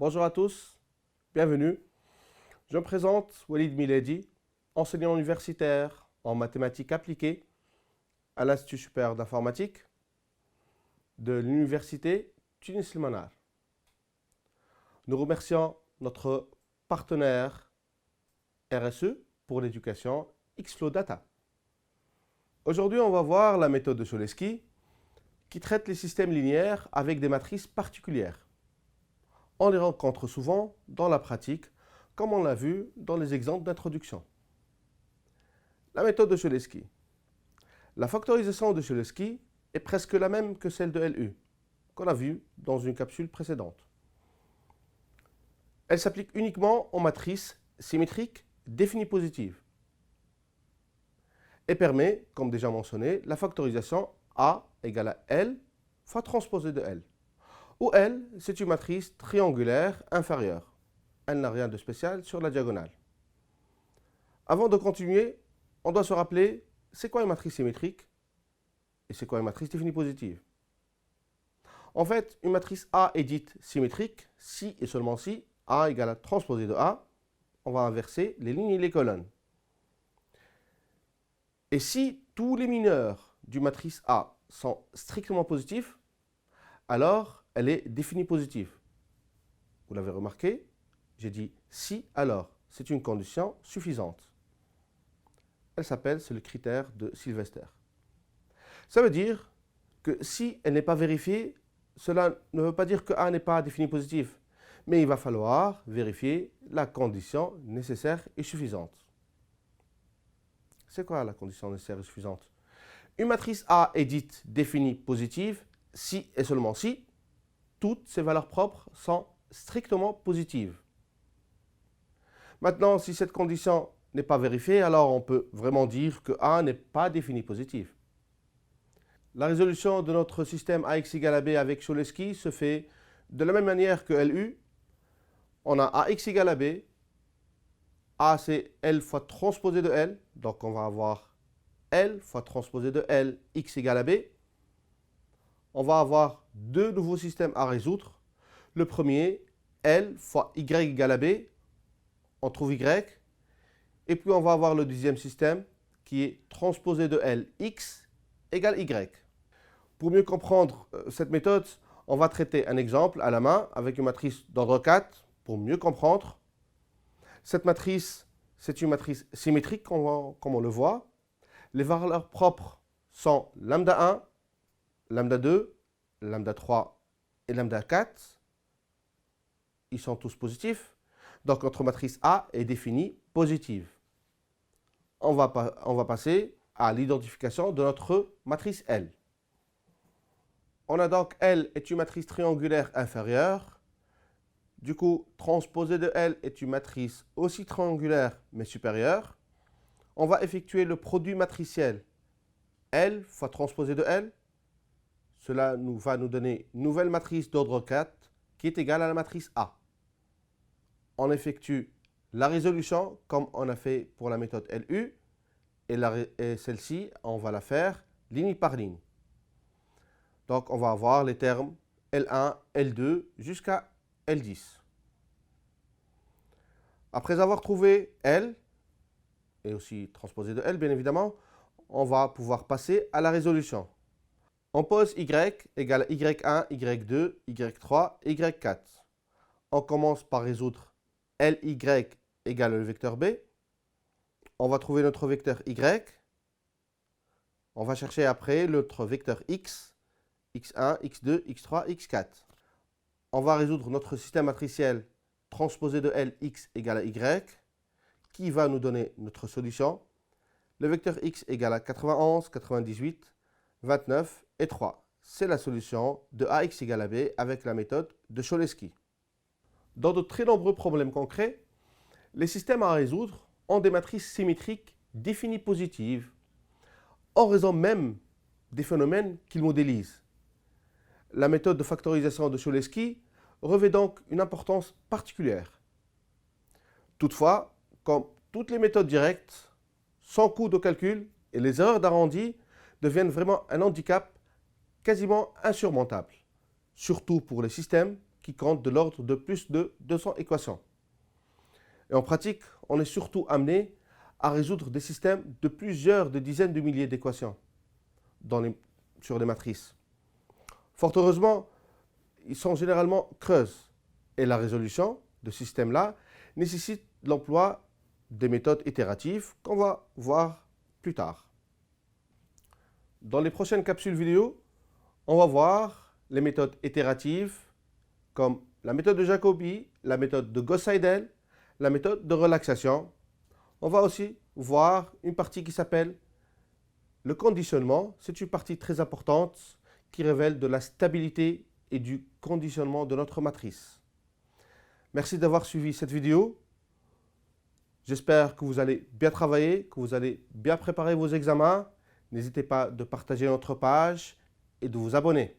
Bonjour à tous, bienvenue. Je me présente Walid Miledi, enseignant universitaire en mathématiques appliquées à l'Institut supérieur d'informatique de l'Université Tunis Elmanar. Nous remercions notre partenaire RSE pour l'éducation Xflow Data. Aujourd'hui, on va voir la méthode de Cholesky qui traite les systèmes linéaires avec des matrices particulières. On les rencontre souvent dans la pratique, comme on l'a vu dans les exemples d'introduction. La méthode de Cholesky. La factorisation de Cholesky est presque la même que celle de LU, qu'on a vu dans une capsule précédente. Elle s'applique uniquement aux matrices symétriques définies positives et permet, comme déjà mentionné, la factorisation A égale à L fois transposée de L, où L, c'est une matrice triangulaire inférieure. Elle n'a rien de spécial sur la diagonale. Avant de continuer, on doit se rappeler, c'est quoi une matrice symétrique et c'est quoi une matrice définie positive. En fait, une matrice A est dite symétrique si et seulement si A égale à transposée de A. On va inverser les lignes et les colonnes. Et si tous les mineurs du matrice A sont strictement positifs, alors elle est définie positive. Vous l'avez remarqué, j'ai dit si alors. C'est une condition suffisante. Elle s'appelle, c'est le critère de Sylvester. Ça veut dire que si elle n'est pas vérifiée, cela ne veut pas dire que A n'est pas défini positif, mais il va falloir vérifier la condition nécessaire et suffisante. C'est quoi la condition nécessaire et suffisante? Une matrice A est dite définie positive si et seulement si toutes ses valeurs propres sont strictement positives. Maintenant, si cette condition n'est pas vérifiée, alors on peut vraiment dire que A n'est pas défini positif. La résolution de notre système AX égale à B avec Cholesky se fait de la même manière que LU. On a AX égale à B. A, c'est L fois transposé de L. Donc, on va avoir L fois transposé de L, X égale à B. On va avoir deux nouveaux systèmes à résoudre. Le premier, L fois Y égale à B. On trouve Y. Et puis, on va avoir le deuxième système qui est transposé de L, X égale Y. Pour mieux comprendre cette méthode, on va traiter un exemple à la main avec une matrice d'ordre 4 pour mieux comprendre. Cette matrice, c'est une matrice symétrique comme on le voit. Les valeurs propres sont lambda 1, lambda 2, lambda 3 et lambda 4. Ils sont tous positifs. Donc notre matrice A est définie positive. On va passer à l'identification de notre matrice L. On a donc L est une matrice triangulaire inférieure. Du coup, transposée de L est une matrice aussi triangulaire mais supérieure. On va effectuer le produit matriciel L fois transposée de L. Cela va nous donner une nouvelle matrice d'ordre 4 qui est égale à la matrice A. On effectue la résolution comme on a fait pour la méthode LU. Et celle-ci, on va la faire ligne par ligne. Donc, on va avoir les termes L1, L2 jusqu'à L10. Après avoir trouvé L, et aussi transposé de L, bien évidemment, on va pouvoir passer à la résolution. On pose Y égale Y1, Y2, Y3, Y4. On commence par résoudre LY égale le vecteur B. On va trouver notre vecteur Y. On va chercher après notre vecteur X, X1, X2, X3, X4. On va résoudre notre système matriciel transposé de L, X égale à Y, qui va nous donner notre solution. Le vecteur X égale à 91, 98, 29 et 3. C'est la solution de AX égale à B avec la méthode de Cholesky. Dans de très nombreux problèmes concrets, les systèmes à résoudre ont des matrices symétriques définies positives, en raison même des phénomènes qu'ils modélisent. La méthode de factorisation de Cholesky revêt donc une importance particulière. Toutefois, comme toutes les méthodes directes, sans coût de calcul et les erreurs d'arrondi deviennent vraiment un handicap quasiment insurmontable, surtout pour les systèmes qui comptent de l'ordre de plus de 200 équations. Et en pratique, on est surtout amené à résoudre des systèmes de plusieurs dizaines de milliers d'équations sur les matrices. Fort heureusement, ils sont généralement creuses et la résolution de ce système-là nécessite l'emploi des méthodes itératives qu'on va voir plus tard. Dans les prochaines capsules vidéo, on va voir les méthodes itératives comme la méthode de Jacobi, la méthode de Gauss-Seidel, la méthode de relaxation. On va aussi voir une partie qui s'appelle le conditionnement. C'est une partie très importante qui révèle de la stabilité et du conditionnement de notre matrice. Merci d'avoir suivi cette vidéo. J'espère que vous allez bien travailler, que vous allez bien préparer vos examens. N'hésitez pas de partager notre page et de vous abonner.